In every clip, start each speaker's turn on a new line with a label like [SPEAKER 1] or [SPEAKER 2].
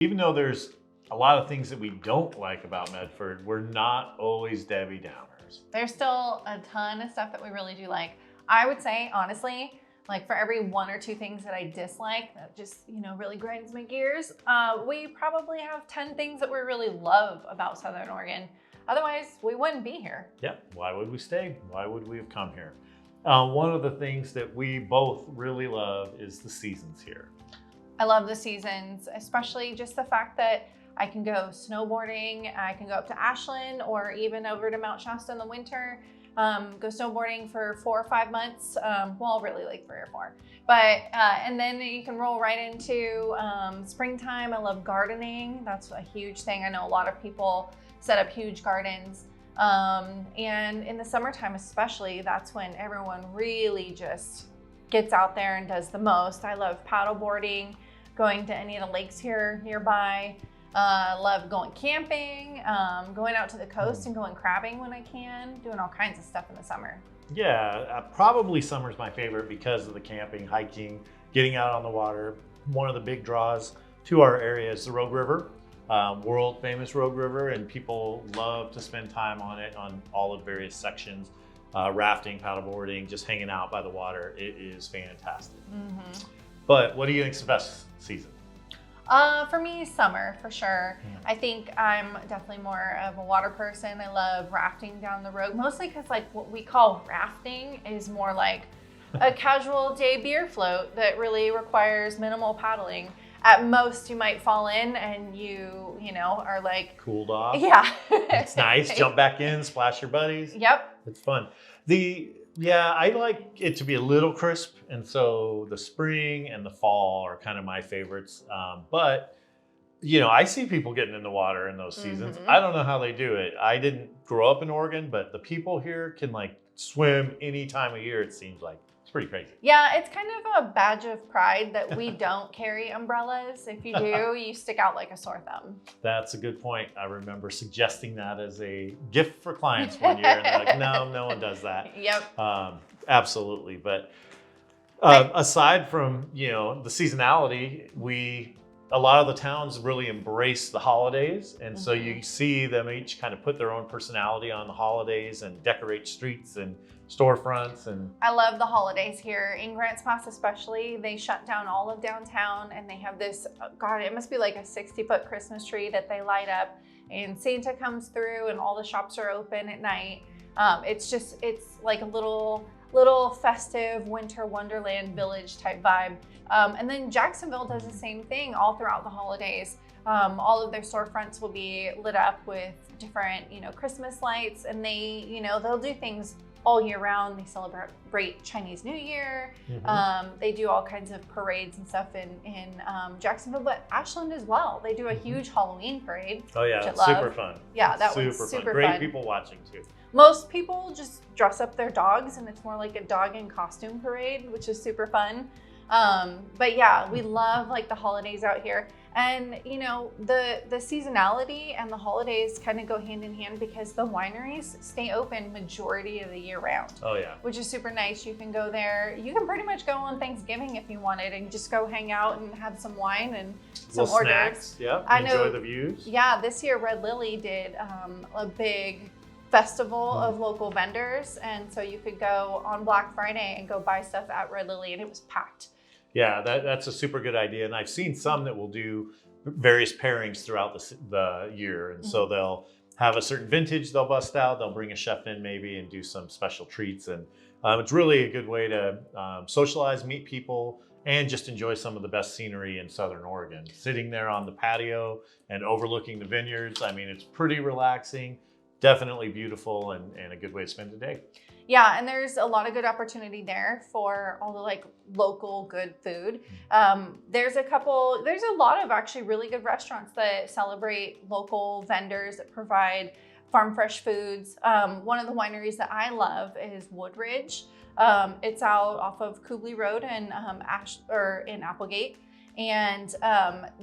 [SPEAKER 1] Even though there's a lot of things that we don't like about Medford, we're not always Debbie Downers.
[SPEAKER 2] There's still a ton of stuff that we really do like. I would say, honestly, like for every one or two things that I dislike that just, really grinds my gears, we probably have 10 things that we really love about Southern Oregon. Otherwise, we wouldn't be here.
[SPEAKER 1] Yeah, why would we stay? Why would we have come here? One of the things that we both really love is the seasons here.
[SPEAKER 2] I love the seasons, especially just the fact that I can go snowboarding, I can go up to Ashland or even over to Mount Shasta in the winter, go snowboarding for 4 or 5 months, well, really like 3 or 4. But, and then you can roll right into springtime. I love gardening. That's a huge thing. I know a lot of people set up huge gardens. And in the summertime especially, that's when everyone really just gets out there and does the most. I love paddleboarding, going to any of the lakes here nearby. Love going camping, going out to the coast and going crabbing when I can, doing all kinds of stuff in the summer.
[SPEAKER 1] Yeah, probably summer's my favorite because of the camping, hiking, getting out on the water. One of the big draws to our area is the Rogue River, world famous Rogue River, and people love to spend time on it on all of various sections, rafting, paddleboarding, just hanging out by the water. It is fantastic. Mm-hmm. But what do you think is the best season?
[SPEAKER 2] For me, summer, for sure. I think I'm definitely more of a water person. I love rafting down the road, mostly because like what we call rafting is more like a casual day beer float that really requires minimal paddling. At most, you might fall in and you are like...
[SPEAKER 1] Cooled off.
[SPEAKER 2] Yeah.
[SPEAKER 1] It's nice. Jump back in, splash your buddies.
[SPEAKER 2] Yep.
[SPEAKER 1] It's fun. Yeah, I like it to be a little crisp, and so the spring and the fall are kind of my favorites. But I see people getting in the water in those seasons. Mm-hmm. I don't know how they do it. I didn't grow up in Oregon, but the people here can like swim any time of year, it seems like. It's pretty crazy.
[SPEAKER 2] Yeah, it's kind of a badge of pride that we don't carry umbrellas. If you do, you stick out like a sore thumb.
[SPEAKER 1] That's a good point. I remember suggesting that as a gift for clients one year, and they're like, no one does that.
[SPEAKER 2] Yep.
[SPEAKER 1] Absolutely. But aside from, the seasonality, a lot of the towns really embrace the holidays. And so you see them each kind of put their own personality on the holidays and decorate streets and storefronts. And
[SPEAKER 2] I love the holidays here in Grants Pass, especially. They shut down all of downtown and they have this, God, it must be like a 60-foot Christmas tree that they light up, and Santa comes through and all the shops are open at night. It's like a little festive winter wonderland village type vibe. And then Jacksonville does the same thing all throughout the holidays. All of their storefronts will be lit up with different, Christmas lights, and they'll do things all year round. They celebrate Chinese New Year. Mm-hmm. They do all kinds of parades and stuff in Jacksonville, but Ashland as well. They do a huge Halloween parade.
[SPEAKER 1] Oh yeah, it's super fun.
[SPEAKER 2] Yeah, that was super fun.
[SPEAKER 1] Great people watching too.
[SPEAKER 2] Most people just dress up their dogs, and it's more like a dog in costume parade, which is super fun. But yeah, we love like the holidays out here. And the seasonality and the holidays kind of go hand in hand because the wineries stay open majority of the year round.
[SPEAKER 1] Oh yeah.
[SPEAKER 2] Which is super nice. You can go there. You can pretty much go on Thanksgiving if you wanted and just go hang out and have some wine and some
[SPEAKER 1] little
[SPEAKER 2] hors
[SPEAKER 1] snacks.
[SPEAKER 2] d'oeuvres.
[SPEAKER 1] Yeah. Enjoy the views.
[SPEAKER 2] Yeah, this year Red Lily did a big festival of local vendors, and so you could go on Black Friday and go buy stuff at Red Lily, and it was packed.
[SPEAKER 1] Yeah, that's a super good idea. And I've seen some that will do various pairings throughout the year. And so they'll have a certain vintage they'll bust out. They'll bring a chef in maybe and do some special treats. And it's really a good way to socialize, meet people, and just enjoy some of the best scenery in Southern Oregon. Sitting there on the patio and overlooking the vineyards. I mean, it's pretty relaxing, definitely beautiful, and a good way to spend the day.
[SPEAKER 2] Yeah, and there's a lot of good opportunity there for all the like local good food. There's a lot of actually really good restaurants that celebrate local vendors that provide farm fresh foods. One of the wineries that I love is Woodridge. It's out off of Kubley Road in Applegate. And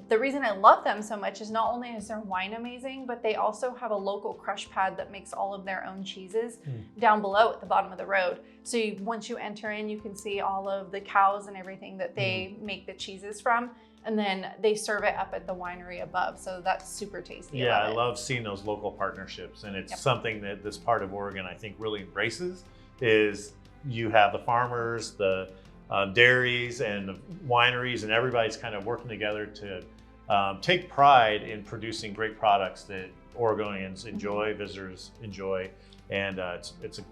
[SPEAKER 2] the reason I love them so much is not only is their wine amazing, but they also have a local crush pad that makes all of their own cheeses down below at the bottom of the road. So once you enter in, you can see all of the cows and everything that they make the cheeses from. and then they serve it up at the winery above. So that's super tasty.
[SPEAKER 1] Yeah, I love seeing those local partnerships, and it's
[SPEAKER 2] Yep.
[SPEAKER 1] something that this part of Oregon I think really embraces. Is you have the farmers, the dairies, and the wineries, and everybody's kind of working together to take pride in producing great products that Oregonians enjoy, visitors enjoy, and it's a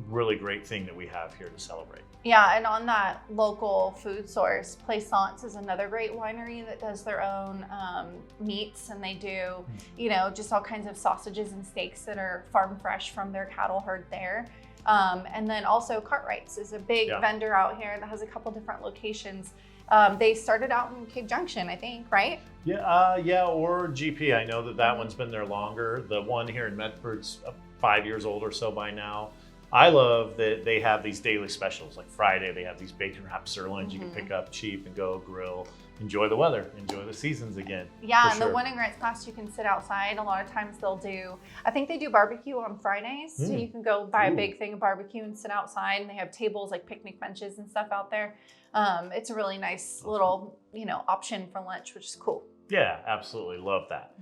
[SPEAKER 1] really great thing that we have here to celebrate.
[SPEAKER 2] Yeah, and on that local food source, Plaisance is another great winery that does their own meats, and they do, you know, just all kinds of sausages and steaks that are farm fresh from their cattle herd there. And then also Cartwright's is a big vendor out here that has a couple different locations. They started out in Cave Junction, I think, right?
[SPEAKER 1] Yeah, or GP. I know that one's been there longer. The one here in Medford's 5 years old or so by now. I love that they have these daily specials. Like Friday, they have these bacon wrapped sirloins you can pick up cheap and go grill. Enjoy the weather, enjoy the seasons again.
[SPEAKER 2] Yeah, and the Wine and Grants class, you can sit outside. A lot of times they'll do, I think they do barbecue on Fridays. So you can go buy a big thing of barbecue and sit outside, and they have tables like picnic benches and stuff out there. It's a really nice little, you know, option for lunch, which is cool.
[SPEAKER 1] Yeah, absolutely. Love that.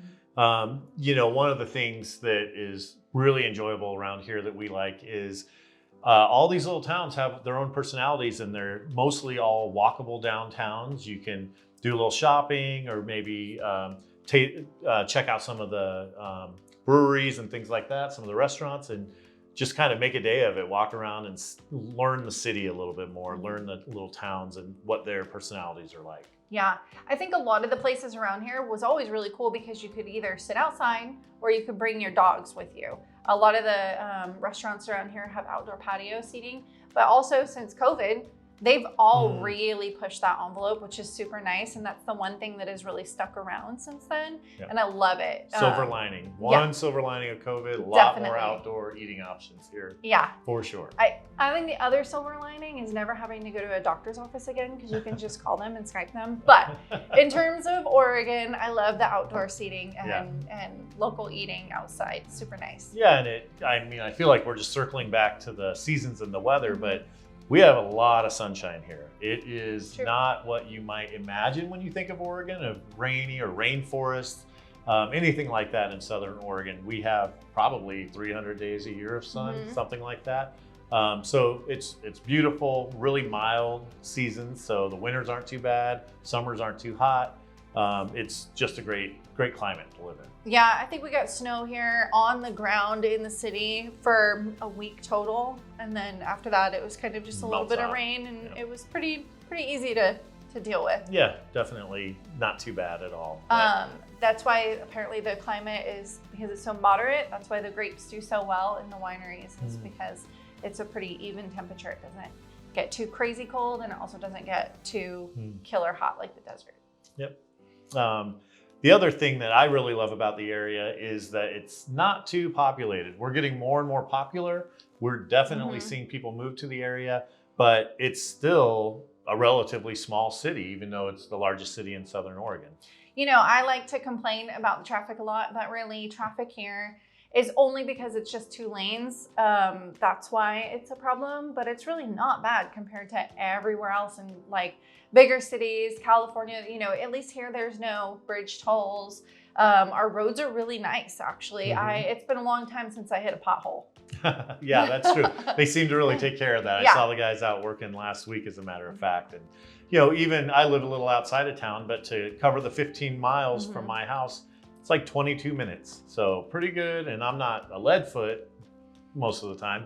[SPEAKER 1] You know, one of the things that is really enjoyable around here that we like is all these little towns have their own personalities, and they're mostly all walkable downtowns. You can do a little shopping, or maybe check out some of the breweries and things like that, some of the restaurants, and just kind of make a day of it. Walk around and learn the city a little bit more, learn the little towns and what their personalities are like.
[SPEAKER 2] Yeah, I think a lot of the places around here was always really cool because you could either sit outside or you could bring your dogs with you. A lot of the restaurants around here have outdoor patio seating, but also since COVID, they've all really pushed that envelope, which is super nice. And that's the one thing that has really stuck around since then. Yep. And I love it.
[SPEAKER 1] Silver lining. One silver lining of COVID, a lot more outdoor eating options here.
[SPEAKER 2] Yeah.
[SPEAKER 1] For sure.
[SPEAKER 2] I think the other silver lining is never having to go to a doctor's office again, because you can just call them and Skype them. But in terms of Oregon, I love the outdoor seating and local eating outside. Super nice.
[SPEAKER 1] Yeah, and I feel like we're just circling back to the seasons and the weather, but we have a lot of sunshine here. It is not what you might imagine when you think of Oregon, of rainy or rainforest, anything like that in Southern Oregon. We have probably 300 days a year of sun, something like that. So it's beautiful, really mild seasons. So the winters aren't too bad, summers aren't too hot. It's just a great climate to live in.
[SPEAKER 2] Yeah, I think we got snow here on the ground in the city for a week total. And then after that, it was kind of just a little bit of rain, and it was pretty easy to deal with.
[SPEAKER 1] Yeah, definitely not too bad at all.
[SPEAKER 2] That's why apparently the climate is, because it's so moderate, that's why the grapes do so well in the wineries, is because it's a pretty even temperature. It doesn't get too crazy cold, and it also doesn't get too killer hot like the desert.
[SPEAKER 1] Yep. The other thing that I really love about the area is that it's not too populated. We're getting more and more popular. We're definitely seeing people move to the area, but it's still a relatively small city, even though it's the largest city in Southern Oregon.
[SPEAKER 2] You know, I like to complain about the traffic a lot, but really traffic here is only because it's just 2 lanes. That's why it's a problem, but it's really not bad compared to everywhere else in like bigger cities, California. You know, at least here there's no bridge tolls. Our roads are really nice, actually. It's been a long time since I hit a pothole.
[SPEAKER 1] Yeah, that's true. They seem to really take care of that. I saw the guys out working last week, as a matter of fact. And you know, even I live a little outside of town, but to cover the 15 miles from my house, it's like 22 minutes. So pretty good. And I'm not a lead foot most of the time,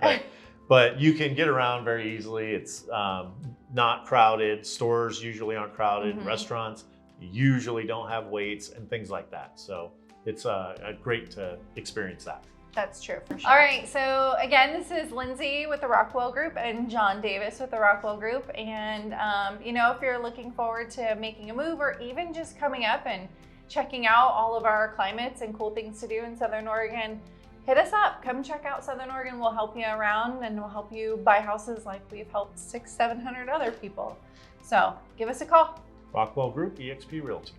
[SPEAKER 1] but you can get around very easily. It's not crowded. Stores usually aren't crowded. Restaurants usually don't have waits and things like that. So it's great to experience that.
[SPEAKER 2] That's true, for sure. All right, so again, this is Lindsay with the Rockwell Group and John Davis with the Rockwell Group. And you know, if you're looking forward to making a move, or even just coming up and checking out all of our climates and cool things to do in Southern Oregon, hit us up. Come check out Southern Oregon. We'll help you around, and we'll help you buy houses like we've helped 600-700 other people. So give us a call.
[SPEAKER 1] Rockwell Group, eXp Realty.